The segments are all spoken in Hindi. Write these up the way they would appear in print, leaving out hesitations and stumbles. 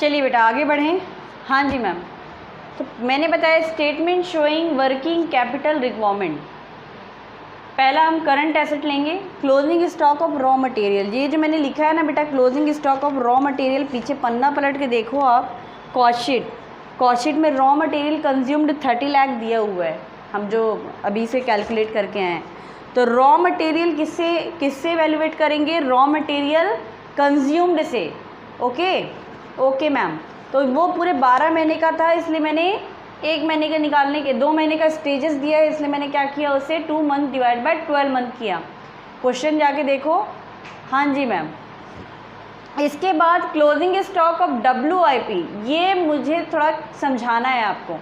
चलिए बेटा आगे बढ़ें। हाँ जी मैम, तो मैंने बताया statement showing working capital requirement. पहला हम करंट एसेट लेंगे, closing stock of raw material. ये जो मैंने लिखा है ना बेटा, closing stock of raw material, पीछे पन्ना पलट के देखो आप। कॉस्ट में रॉ मटेरियल कंज्यूम्ड 30 लाख दिया हुआ है, हम जो अभी से कैलकुलेट करके आए हैं। तो रॉ मटेरियल किससे वैल्यूएट करेंगे? रॉ मटेरियल कंज्यूम्ड से। Okay ma'am. तो वो पूरे 12 महीने का था, इसलिए मैंने 1 महीने के निकालने के 2 महीने का स्टेजेस दिया है, इसलिए मैंने क्या किया, उसे 2 मंथ डिवाइड बाय 12 मंथ किया। क्वेश्चन जाके देखो। हाँ जी मैम। इसके बाद क्लोजिंग स्टॉक ऑफ WIP, ये मुझे थोड़ा समझाना है आपको,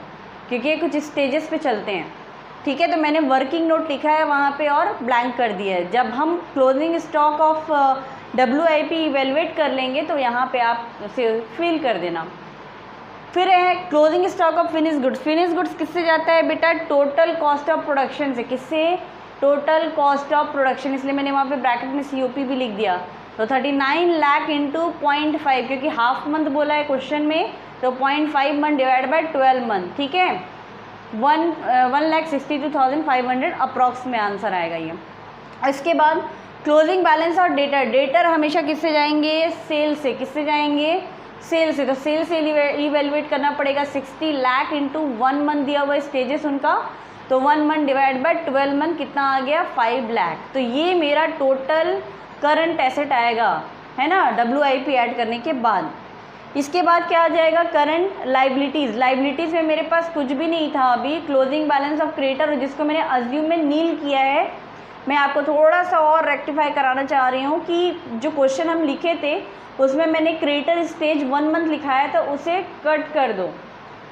क्योंकि ये कुछ स्टेजेस पे चलते हैं। ठीक है, तो मैंने वर्किंग नोट लिखा है वहाँ पे और ब्लैंक कर दिया है। जब हम closing stock of WIP evaluate कर लेंगे तो यहाँ पे आप उसे फिल कर देना। फिर है closing stock of finish goods. Finish goods किससे जाता है बेटा? टोटल कॉस्ट ऑफ प्रोडक्शन से। किससे? टोटल कॉस्ट ऑफ प्रोडक्शन, इसलिए मैंने वहाँ पे ब्रैकेट में COP भी लिख दिया। तो 39 लाख इंटू 0.5, क्योंकि हाफ मंथ बोला है क्वेश्चन में, तो 0.5 मंथ डिवाइड बाय 12 मंथ। ठीक है, 1,62,500 अप्रॉक्स में आंसर आएगा ये। इसके बाद क्लोजिंग बैलेंस और डेटर हमेशा किससे जाएंगे? सेल से। किससे जाएंगे? सेल से। तो सेल से इवेलुएट करना पड़ेगा। 60 लाख इंटू 1 मंथ दिया हुआ स्टेजेस उनका, तो 1 मंथ डिवाइड बाय 12 मंथ कितना आ गया? 5 लाख। तो ये मेरा टोटल करंट एसेट आएगा, है ना, WIP ऐड करने के बाद। इसके बाद क्या आ जाएगा? Current liabilities. लाइबिलिटीज़ में मेरे पास कुछ भी नहीं था अभी। क्लोजिंग बैलेंस ऑफ क्रेडिटर, जिसको मैंने अज्यूम में नील किया है। मैं आपको थोड़ा सा और रेक्टिफाई कराना चाह रही हूँ कि जो क्वेश्चन हम लिखे थे उसमें मैंने क्रेडिटर स्टेज 1 मंथ लिखा है, तो उसे कट कर दो।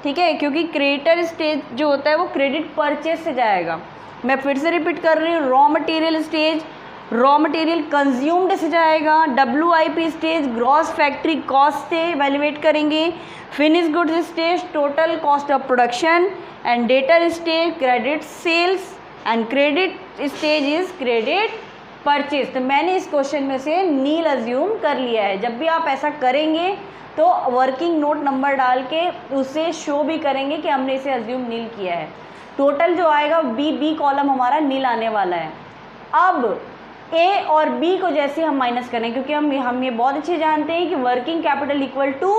ठीक है, क्योंकि क्रेडिटर स्टेज जो होता है वो क्रेडिट परचेज से जाएगा। मैं फिर से रिपीट कर रही हूँ, raw material stage raw material consumed से जाएगा। WIP stage gross factory cost से वैल्यूएट करेंगे। Finish goods stage total cost of production, and debtor stage credit sales, and credit stage is credit purchase. तो मैंने इस क्वेश्चन में से नील अज्यूम कर लिया है। जब भी आप ऐसा करेंगे तो वर्किंग नोट नंबर डाल के उसे शो भी करेंगे कि हमने इसे अज्यूम नील किया है। टोटल जो आएगा बी कॉलम हमारा नील आने वाला है। अब A और B को जैसे हम माइनस करें, क्योंकि हम ये बहुत अच्छे जानते हैं कि working capital equal to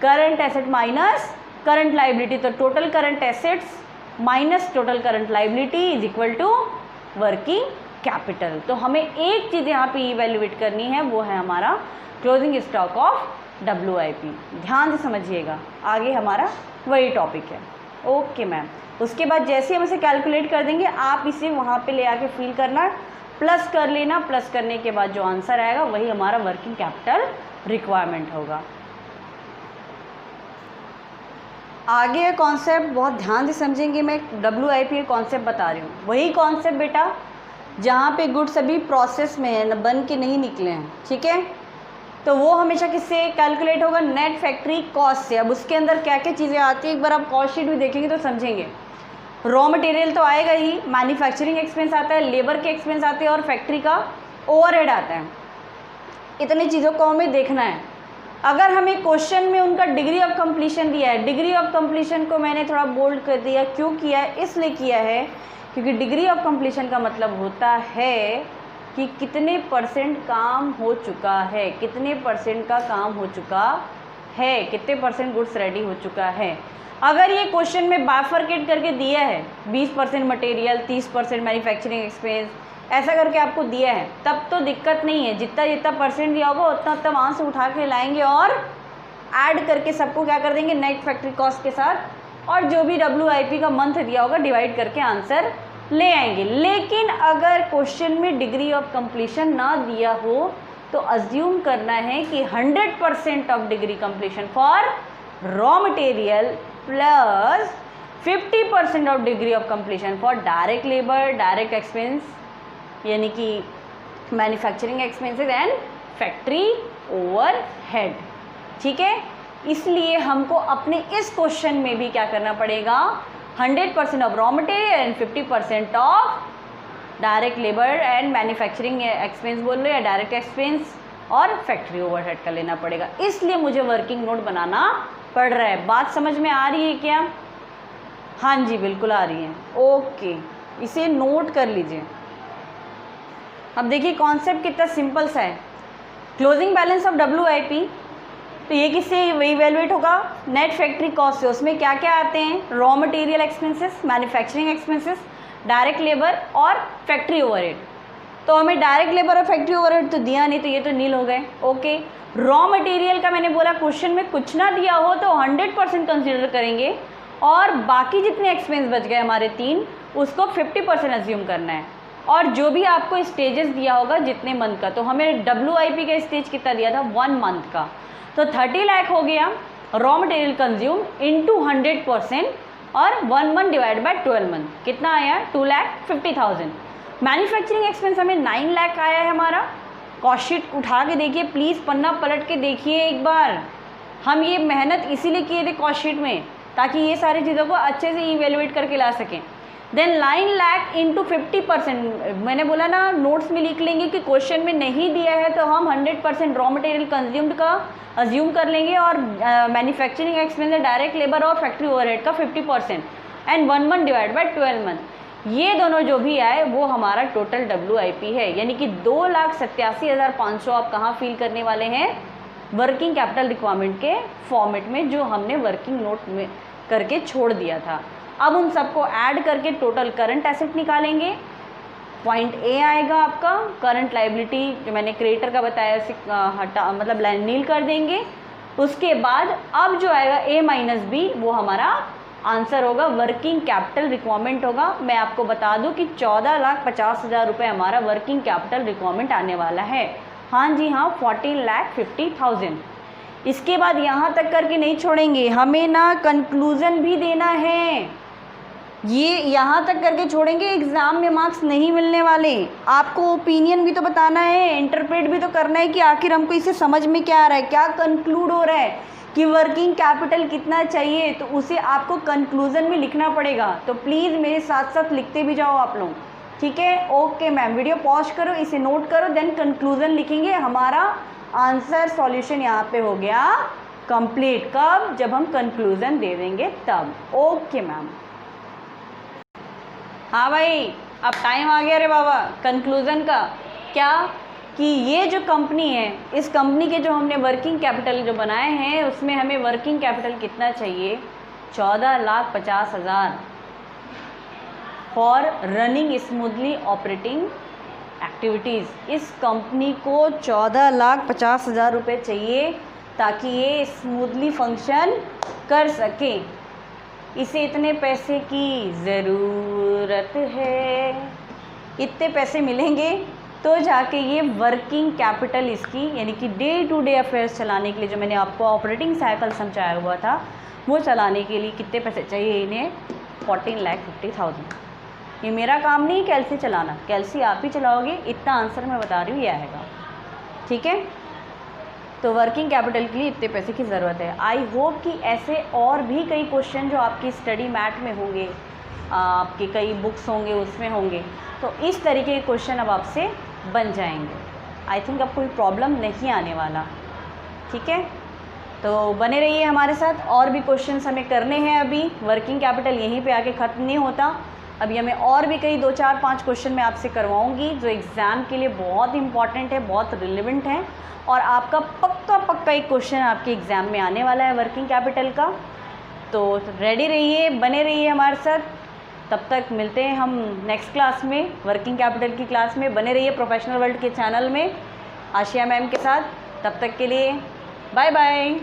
current asset minus current liability. तो total current assets minus total current liability is equal to working capital. तो हमें एक चीज़ यहाँ पे इवेल्युएट करनी है, वो है हमारा क्लोजिंग स्टॉक ऑफ WIP। ध्यान से समझिएगा, आगे हमारा वही टॉपिक है। Okay ma'am. उसके बाद जैसे हम इसे कैलकुलेट कर देंगे, आप इसे वहाँ पे ले आके फिल करना, प्लस कर लेना। प्लस करने के बाद जो आंसर आएगा वही हमारा वर्किंग कैपिटल रिक्वायरमेंट होगा। आगे कॉन्सेप्ट बहुत ध्यान से समझेंगे। मैं WIP के कॉन्सेप्ट बता रही हूँ, वही कॉन्सेप्ट बेटा जहाँ पे गुड्स अभी प्रोसेस में है, बन के नहीं निकले हैं। ठीक है, तो वो हमेशा किससे कैलकुलेट होगा? नेट फैक्ट्री कॉस्ट से। अब उसके अंदर क्या क्या चीज़ें आती है, एक बार आप कॉस्ट शीट भी देखेंगे तो समझेंगे। रॉ मटेरियल तो आएगा ही, मैन्युफैक्चरिंग एक्सपेंस आता है, लेबर के एक्सपेंस आते हैं, और फैक्ट्री का ओवरहेड आता है। इतनी चीज़ों को हमें देखना है। अगर हमें क्वेश्चन में उनका डिग्री ऑफ कंप्लीशन दिया है, डिग्री ऑफ कंप्लीशन को मैंने थोड़ा बोल्ड कर दिया। क्यों किया है? इसलिए किया है क्योंकि डिग्री ऑफ कंप्लीशन का मतलब होता है कि कितने % काम हो चुका है, कितने % का काम हो चुका है, कितने % गुड्स रेडी हो चुका है। अगर ये क्वेश्चन में बाइफरकेट करके दिया है, 20% मटेरियल, 30% मैन्युफैक्चरिंग एक्सपेंस, ऐसा करके आपको दिया है, तब तो दिक्कत नहीं है। जितना जितना % दिया होगा उतना उतना वहाँ से उठा के लाएंगे और ऐड करके सबको क्या कर देंगे? नेट फैक्ट्री कॉस्ट के साथ, और जो भी WIP का मंथ दिया होगा डिवाइड करके आंसर ले आएंगे। लेकिन अगर क्वेश्चन में डिग्री ऑफ कंप्लीशन ना दिया हो तो अज्यूम करना है कि 100% of degree completion for raw material plus 50% of degree of completion for direct labour, direct expense, यानी कि manufacturing expenses and factory overhead. ठीक है, इसलिए हमको अपने इस क्वेश्चन में भी क्या करना पड़ेगा? 100% of raw material and 50% of direct labour and manufacturing expense बोल रहे हैं, डायरेक्ट एक्सपेंस और फैक्ट्री ओवरहेड का लेना पड़ेगा, इसलिए मुझे वर्किंग नोट बनाना पड़ रहा है। बात समझ में आ रही है क्या? हाँ जी बिल्कुल आ रही है। ओके, इसे नोट कर लीजिए। अब देखिए कॉन्सेप्ट कितना सिंपल सा है। क्लोजिंग बैलेंस ऑफ WIP, तो ये किससे इवेलुएट होगा? नेट फैक्ट्री कॉस्ट से। उसमें क्या क्या आते हैं? Raw material expenses, manufacturing expenses, direct labour और फैक्ट्री ओवरहेड। तो हमें डायरेक्ट लेबर और फैक्ट्री ओवरहेड तो दिया नहीं, तो ये तो नील हो गए। ओके, रॉ मटेरियल का मैंने बोला क्वेश्चन में कुछ ना दिया हो तो 100% कंसिडर करेंगे, और बाकी जितने एक्सपेंस बच गए हमारे 3, उसको 50% अज्यूम करना है। और जो भी आपको स्टेजेस दिया होगा जितने मंथ का, तो हमें WIP का स्टेज कितना दिया था? 1 मंथ का, तो 30 लाख हो गया रॉ मटेरियल कंज्यूम इंटू 100%, और 1 मंथ डिवाइड बाय 12 मंथ कितना आया? 2,50,000। मैन्युफैक्चरिंग एक्सपेंस हमें 9 लाख आया है हमारा। कॉस्ट शीट उठा के देखिए प्लीज़, पन्ना पलट के देखिए एक बार। हम ये मेहनत इसीलिए किए थे कॉस्ट शीट में, ताकि ये सारी चीज़ों को अच्छे से इवेलुएट करके ला सकें। देन 9 लाख इंटू 50%, मैंने बोला ना नोट्स में लिख लेंगे कि क्वेश्चन में नहीं दिया है तो हम 100% रॉ मटेरियल कंज्यूम्ड का अज्यूम कर लेंगे, और मैन्युफैक्चरिंग एक्सपेंस, डायरेक्ट लेबर और फैक्ट्री ओवरहेड का 50%, and 1 month divide by 12 month. ये दोनों जो भी आए वो हमारा टोटल WIP है, यानी कि 2,87,500 आप कहाँ फिल करने वाले हैं? वर्किंग कैपिटल रिक्वायरमेंट के फॉर्मेट में, जो हमने वर्किंग नोट में करके छोड़ दिया था। अब उन सबको ऐड करके टोटल करंट एसेट निकालेंगे। पॉइंट A आएगा आपका करंट लाइबिलिटी, जो मैंने क्रेडिटर का बताया उसे हटा, मतलब नील कर देंगे। उसके बाद अब जो आएगा A-B, वो हमारा आंसर होगा, वर्किंग कैपिटल रिक्वायरमेंट होगा। मैं आपको बता दूं कि 14,50,000 रुपये हमारा वर्किंग कैपिटल रिक्वायरमेंट आने वाला है। हाँ जी हाँ, 14,50,000। इसके बाद यहाँ तक करके नहीं छोड़ेंगे, हमें ना कंक्लूज़न भी देना है। ये यहाँ तक करके छोड़ेंगे, एग्ज़ाम में मार्क्स नहीं मिलने वाले। आपको ओपिनियन भी तो बताना है, इंटरप्रेट भी तो करना है कि आखिर हमको इसे समझ में क्या आ रहा है, क्या कंक्लूड हो रहा है कि वर्किंग कैपिटल कितना चाहिए, तो उसे आपको कंक्लूज़न में लिखना पड़ेगा। तो प्लीज़ मेरे साथ साथ लिखते भी जाओ आप लोग, ठीक है? ओके मैम, वीडियो पॉज करो, इसे नोट करो, देन कंक्लूज़न लिखेंगे। हमारा आंसर सॉल्यूशन यहाँ पे हो गया कंप्लीट। कब? जब हम कंक्लूज़न दे देंगे तब। Okay ma'am. हाँ भाई, अब टाइम आ गया रे बाबा कंक्लूज़न का। क्या कि ये जो कंपनी है, इस कंपनी के जो हमने वर्किंग कैपिटल जो बनाए हैं, उसमें हमें वर्किंग कैपिटल कितना चाहिए? 14,50,000 for running smoothly operating activities. इस कंपनी को 14,50,000 रुपये चाहिए ताकि ये स्मूथली फंक्शन कर सके। इसे इतने पैसे की ज़रूरत है, इतने पैसे मिलेंगे तो जाके ये वर्किंग कैपिटल इसकी, यानी कि डे टू डे अफेयर्स चलाने के लिए, जो मैंने आपको ऑपरेटिंग साइकिल समझाया हुआ था, वो चलाने के लिए कितने पैसे चाहिए इन्हें? 14,50,000। ये मेरा काम नहीं कैलसी चलाना, कैलसी आप ही चलाओगे। इतना आंसर मैं बता रही हूँ, ये आएगा, ठीक है? तो वर्किंग कैपिटल के लिए इतने पैसे की ज़रूरत है। आई होप कि ऐसे और भी कई क्वेश्चन जो आपकी स्टडी मैट में होंगे, आपके कई बुक्स होंगे उसमें होंगे, तो इस तरीके के क्वेश्चन अब आपसे बन जाएंगे। आई थिंक अब कोई प्रॉब्लम नहीं आने वाला, ठीक है? तो बने रहिए हमारे साथ, और भी क्वेश्चंस हमें करने हैं। अभी वर्किंग कैपिटल यहीं पे आके ख़त्म नहीं होता, अभी हमें और भी कई 2, 4, 5 क्वेश्चन मैं आपसे करवाऊंगी जो एग्ज़ाम के लिए बहुत इंपॉर्टेंट है, बहुत रिलेवेंट है, और आपका पक्का एक क्वेश्चन आपके एग्ज़ाम में आने वाला है वर्किंग कैपिटल का। तो रेडी रहिए, बने रहिए हमारे साथ। तब तक मिलते हैं हम नेक्स्ट क्लास में, वर्किंग कैपिटल की क्लास में। बने रहिए प्रोफेशनल वर्ल्ड के चैनल में आशिया मैम के साथ। तब तक के लिए बाय बाय।